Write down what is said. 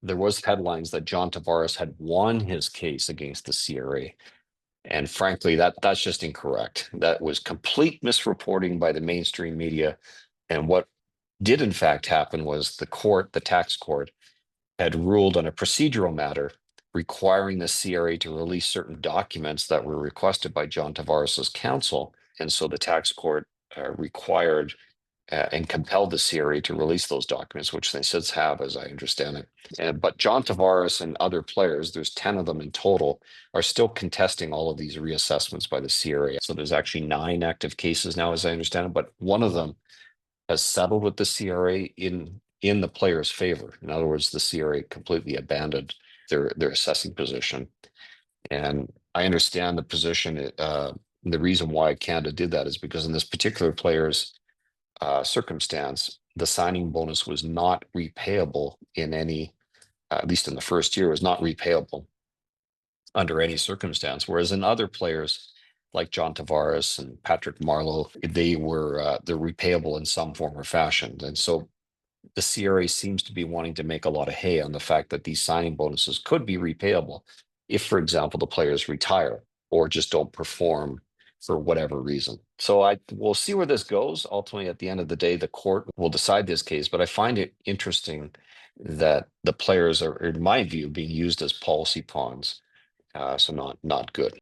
there was headlines that John Tavares had won his case against the CRA. And frankly, that's just incorrect. That was complete misreporting by the mainstream media. And what did in fact happen was the tax court, had ruled on a procedural matter requiring the CRA to release certain documents that were requested by John Tavares's counsel. And so the tax court required and compelled the CRA to release those documents, which they since have, as I understand it. But John Tavares and other players, there's 10 of them in total, are still contesting all of these reassessments by the CRA. So there's actually 9 active cases now, as I understand it, but one of them has settled with the CRA in the player's favor. In other words, the CRA completely abandoned their assessing position. And I understand the position. The reason why Canada did that is because in this particular player's circumstance, the signing bonus was not repayable in any, at least in the first year, was not repayable under any circumstance. Whereas in other players, like John Tavares and Patrick Marleau, they're repayable in some form or fashion. And so the CRA seems to be wanting to make a lot of hay on the fact that these signing bonuses could be repayable if, for example, the players retire or just don't perform for whatever reason. So we'll see where this goes. Ultimately, at the end of the day, the court will decide this case. But I find it interesting that the players are, in my view, being used as policy pawns. So not good.